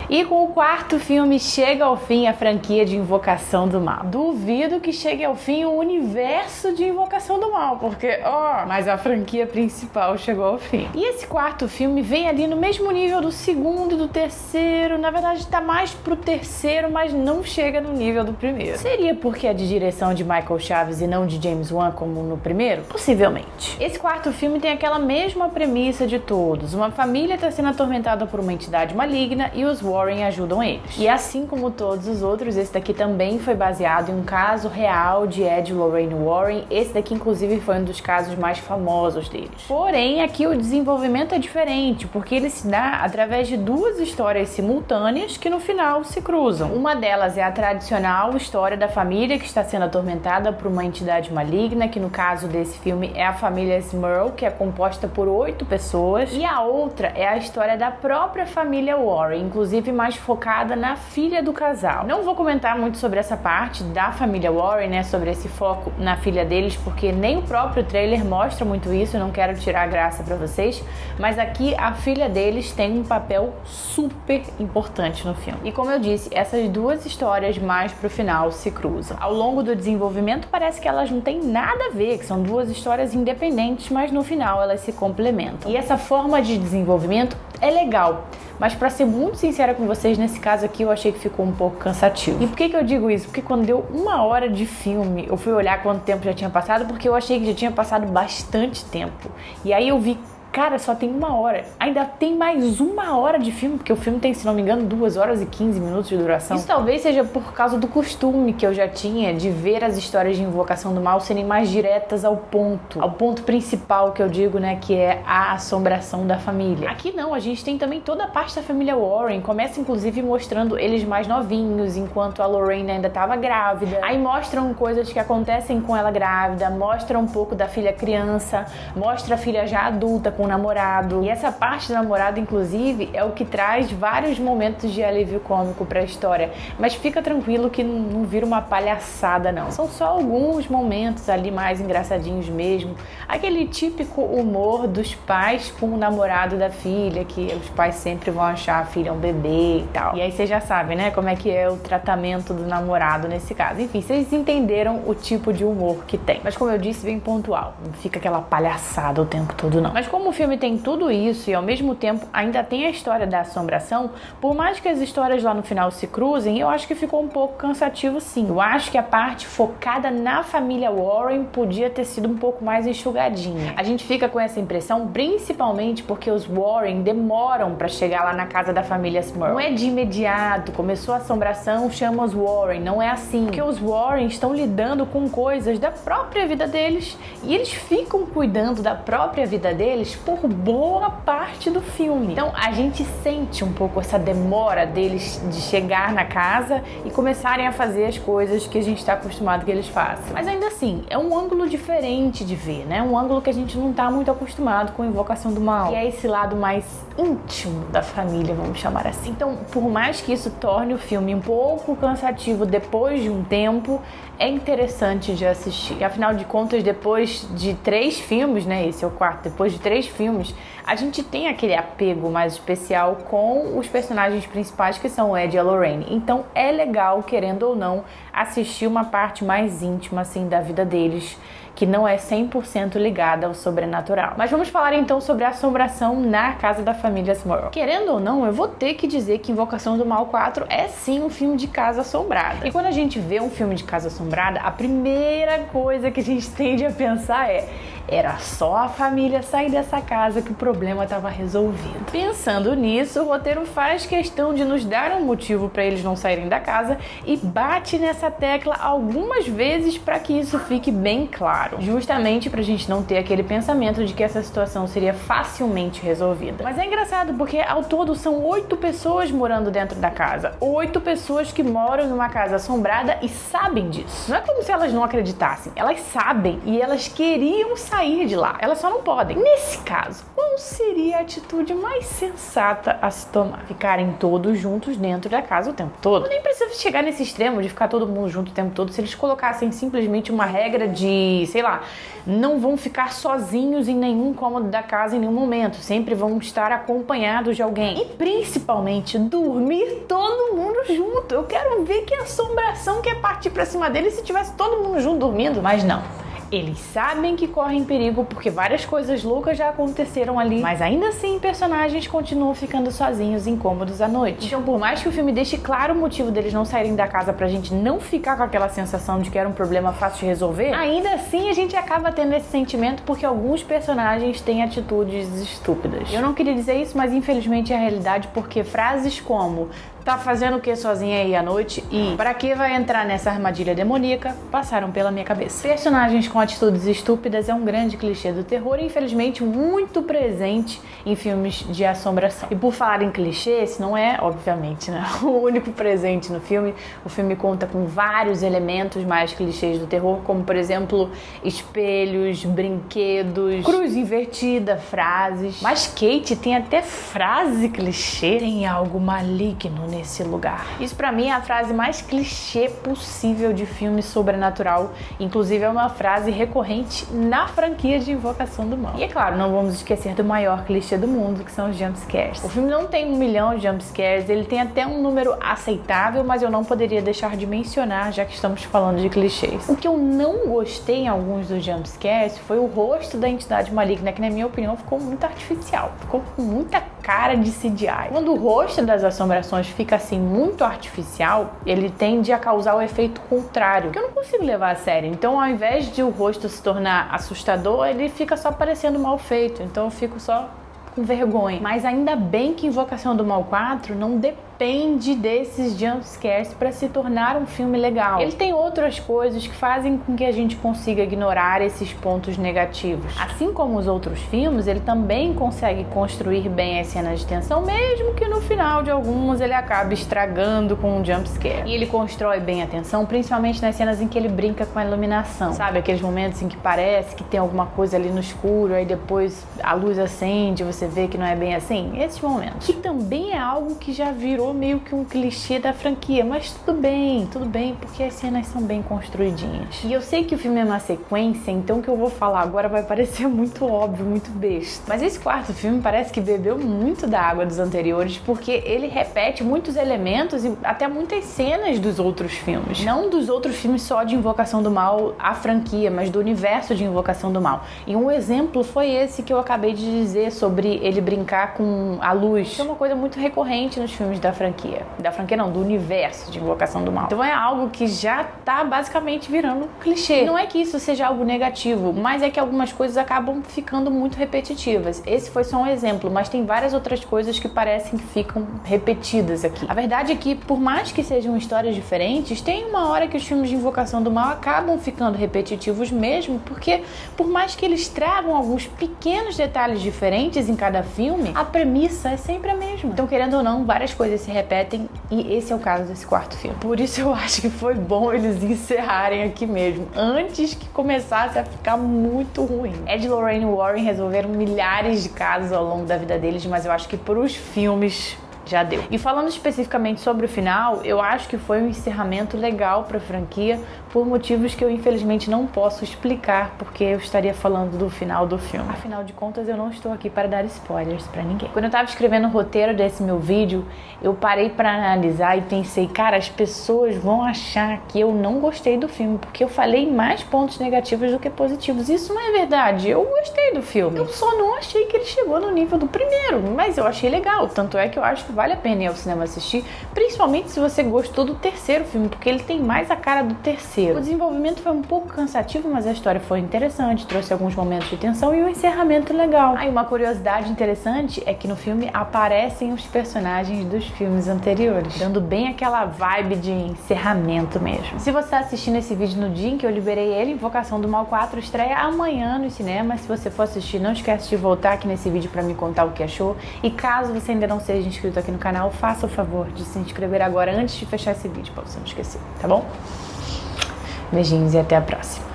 E com o quarto filme chega ao fim a franquia de Invocação do Mal. Duvido que chegue ao fim o universo de Invocação do Mal, porque, mas a franquia principal chegou ao fim. E esse quarto filme vem ali no mesmo nível do segundo e do terceiro, na verdade tá mais pro terceiro, mas não chega no nível do primeiro. Seria porque é de direção de Michael Chaves e não de James Wan como no primeiro? Possivelmente. Esse quarto filme tem aquela mesma premissa de todos. Uma família está sendo atormentada por uma entidade maligna e os Warren ajudam eles. E assim como todos os outros, esse daqui também foi baseado em um caso real de Ed e Lorraine Warren. Esse daqui inclusive foi um dos casos mais famosos deles. Porém, aqui o desenvolvimento é diferente, porque ele se dá através de duas histórias simultâneas que no final se cruzam. Uma delas é a tradicional história da família que está sendo atormentada por uma entidade maligna, que no caso desse filme é a família Smurl, que é composta por 8 pessoas. E a outra é a história da própria família Warren, inclusive mais focada na filha do casal. Não vou comentar muito sobre essa parte da família Warren, né, sobre esse foco na filha deles, porque nem o próprio trailer mostra muito isso, eu não quero tirar a graça pra vocês, mas aqui a filha deles tem um papel super importante no filme. E como eu disse, essas duas histórias mais pro final se cruzam. Ao longo do desenvolvimento parece que elas não têm nada a ver, que são duas histórias independentes, mas no final elas se complementam. E essa forma de desenvolvimento é legal, mas pra ser muito sincera com vocês, nesse caso aqui eu achei que ficou um pouco cansativo. E por que eu digo isso? Porque quando deu 1 hora de filme, eu fui olhar quanto tempo já tinha passado, porque eu achei que já tinha passado bastante tempo. E aí eu vi, cara, só tem 1 hora. Ainda tem mais 1 hora de filme, porque o filme tem, se não me engano, 2 horas e 15 minutos de duração. Isso talvez seja por causa do costume que eu já tinha de ver as histórias de Invocação do Mal serem mais diretas ao ponto principal que eu digo, né, que é a assombração da família. Aqui não, a gente tem também toda a parte da família Warren, começa inclusive mostrando eles mais novinhos, enquanto a Lorraine ainda estava grávida. Aí mostram coisas que acontecem com ela grávida, mostra um pouco da filha criança, mostra a filha já adulta, com o namorado. E essa parte do namorado, inclusive, é o que traz vários momentos de alívio cômico pra história. Mas fica tranquilo que não vira uma palhaçada, não. São só alguns momentos ali mais engraçadinhos mesmo. Aquele típico humor dos pais com o namorado da filha, que os pais sempre vão achar a filha um bebê e tal. E aí vocês já sabem, né, como é que é o tratamento do namorado nesse caso. Enfim, vocês entenderam o tipo de humor que tem. Mas como eu disse, bem pontual. Não fica aquela palhaçada o tempo todo, não. Mas como o filme tem tudo isso e ao mesmo tempo ainda tem a história da assombração, por mais que as histórias lá no final se cruzem, eu acho que ficou um pouco cansativo sim. Eu acho que a parte focada na família Warren podia ter sido um pouco mais enxugadinha. A gente fica com essa impressão principalmente porque os Warren demoram pra chegar lá na casa da família Smurl. Não é de imediato, começou a assombração, chama os Warren, não é assim. Porque os Warren estão lidando com coisas da própria vida deles e eles ficam cuidando da própria vida deles por boa parte do filme. Então a gente sente um pouco essa demora deles de chegar na casa e começarem a fazer as coisas que a gente está acostumado que eles façam. Mas ainda assim, é um ângulo diferente de ver, né? Um ângulo que a gente não tá muito acostumado com Invocação do Mal, que é esse lado mais íntimo da família, vamos chamar assim. Então, por mais que isso torne o filme um pouco cansativo depois de um tempo, é interessante de assistir. E afinal de contas, depois de 3 filmes, né? Esse é o quarto, depois de 3 filmes, a gente tem aquele apego mais especial com os personagens principais, que são o Ed e a Lorraine. Então é legal, querendo ou não, assistir uma parte mais íntima assim da vida deles, que não é 100% ligada ao sobrenatural. Mas vamos falar então sobre a assombração na casa da família Smurl. Querendo ou não, eu vou ter que dizer que Invocação do Mal 4 é sim um filme de casa assombrada. E quando a gente vê um filme de casa assombrada, a primeira coisa que a gente tende a pensar era só a família sair dessa casa que o problema estava resolvido. Pensando nisso, o roteiro faz questão de nos dar um motivo para eles não saírem da casa e bate nessa tecla algumas vezes para que isso fique bem claro. Justamente pra gente não ter aquele pensamento de que essa situação seria facilmente resolvida. Mas é engraçado porque ao todo são 8 pessoas morando dentro da casa. 8 pessoas que moram numa casa assombrada e sabem disso. Não é como se elas não acreditassem. Elas sabem e elas queriam sair de lá. Elas só não podem. Nesse caso, qual qual seria a atitude mais sensata a se tomar? Ficarem todos juntos dentro da casa o tempo todo? Nem precisa chegar nesse extremo de ficar todo mundo junto o tempo todo. Se eles colocassem simplesmente uma regra de, sei lá, não vão ficar sozinhos em nenhum cômodo da casa em nenhum momento, sempre vão estar acompanhados de alguém. E principalmente dormir todo mundo junto. Eu quero ver que assombração quer partir pra cima deles se tivesse todo mundo junto dormindo, mas não. Eles sabem que correm perigo porque várias coisas loucas já aconteceram ali, mas ainda assim personagens continuam ficando sozinhos e incômodos à noite. Então, por mais que o filme deixe claro o motivo deles não saírem da casa pra gente não ficar com aquela sensação de que era um problema fácil de resolver, ainda assim a gente acaba tendo esse sentimento porque alguns personagens têm atitudes estúpidas. Eu não queria dizer isso, mas infelizmente é a realidade, porque frases como "tá fazendo o que sozinha aí à noite?" e "pra que vai entrar nessa armadilha demoníaca?" passaram pela minha cabeça. Personagens com atitudes estúpidas é um grande clichê do terror e infelizmente muito presente em filmes de assombração. E por falar em clichê, esse não é, obviamente, né, o único presente no filme. O filme conta com vários elementos mais clichês do terror, como por exemplo espelhos, brinquedos, cruz invertida, frases. Mas Kate tem até frase clichê. Tem algo maligno nesse lugar. Isso pra mim é a frase mais clichê possível de filme sobrenatural. Inclusive é uma frase recorrente na franquia de Invocação do Mal. E é claro, não vamos esquecer do maior clichê do mundo, que são os jumpscares. O filme não tem 1 milhão de jumpscares, ele tem até um número aceitável, mas eu não poderia deixar de mencionar, já que estamos falando de clichês. O que eu não gostei em alguns dos jumpscares foi o rosto da entidade maligna, que na minha opinião ficou muito artificial. Ficou com muita cara de CGI. Quando o rosto das assombrações fica assim muito artificial, ele tende a causar o efeito contrário, que eu não consigo levar a sério. Então, ao invés de o rosto se tornar assustador, ele fica só parecendo mal feito. Então eu fico só com vergonha. Mas ainda bem que Invocação do Mal 4 não depende desses jumpscares para se tornar um filme legal. Ele tem outras coisas que fazem com que a gente consiga ignorar esses pontos negativos. Assim como os outros filmes, ele também consegue construir bem as cenas de tensão, mesmo que no final de alguns ele acabe estragando com um jumpscare. E ele constrói bem a tensão, principalmente nas cenas em que ele brinca com a iluminação. Sabe, aqueles momentos em que parece que tem alguma coisa ali no escuro, aí depois a luz acende, você vê que não é bem assim? Esses momentos. Que também é algo que já virou meio que um clichê da franquia, mas tudo bem, porque as cenas são bem construidinhas. E eu sei que o filme é uma sequência, então o que eu vou falar agora vai parecer muito óbvio, muito besta. Mas esse quarto filme parece que bebeu muito da água dos anteriores, porque ele repete muitos elementos e até muitas cenas dos outros filmes. Não dos outros filmes só de Invocação do Mal, a franquia, mas do universo de Invocação do Mal. E um exemplo foi esse que eu acabei de dizer sobre ele brincar com a luz. É uma coisa muito recorrente nos filmes da franquia. Da franquia não, do universo de Invocação do Mal. Então é algo que já tá basicamente virando clichê. Não é que isso seja algo negativo, mas é que algumas coisas acabam ficando muito repetitivas. Esse foi só um exemplo, mas tem várias outras coisas que parecem que ficam repetidas aqui. A verdade é que, por mais que sejam histórias diferentes, tem uma hora que os filmes de Invocação do Mal acabam ficando repetitivos mesmo, porque por mais que eles tragam alguns pequenos detalhes diferentes em cada filme, a premissa é sempre a mesma. Então, querendo ou não, várias coisas se repetem e esse é o caso desse quarto filme. Por isso eu acho que foi bom eles encerrarem aqui mesmo, antes que começasse a ficar muito ruim. Ed e Lorraine Warren resolveram milhares de casos ao longo da vida deles, mas eu acho que pros filmes já deu. E falando especificamente sobre o final, eu acho que foi um encerramento legal pra franquia, por motivos que eu infelizmente não posso explicar, porque eu estaria falando do final do filme. Afinal de contas, eu não estou aqui para dar spoilers pra ninguém. Quando eu tava escrevendo o roteiro desse meu vídeo, eu parei pra analisar e pensei, cara, as pessoas vão achar que eu não gostei do filme, porque eu falei mais pontos negativos do que positivos. Isso não é verdade, eu gostei do filme. Eu só não achei que ele chegou no nível do primeiro, mas eu achei legal, tanto é que eu acho que vale a pena ir ao cinema assistir, principalmente se você gostou do terceiro filme, porque ele tem mais a cara do terceiro. O desenvolvimento foi um pouco cansativo, mas a história foi interessante, trouxe alguns momentos de tensão e um encerramento legal. Ah, e uma curiosidade interessante é que no filme aparecem os personagens dos filmes anteriores, dando bem aquela vibe de encerramento mesmo. Se você está assistindo esse vídeo no dia em que eu liberei ele, Invocação do Mal 4 estreia amanhã no cinema. Se você for assistir, não esquece de voltar aqui nesse vídeo para me contar o que achou. E caso você ainda não seja inscrito aqui no canal, faça o favor de se inscrever agora antes de fechar esse vídeo, para você não esquecer, tá bom? Beijinhos e até a próxima.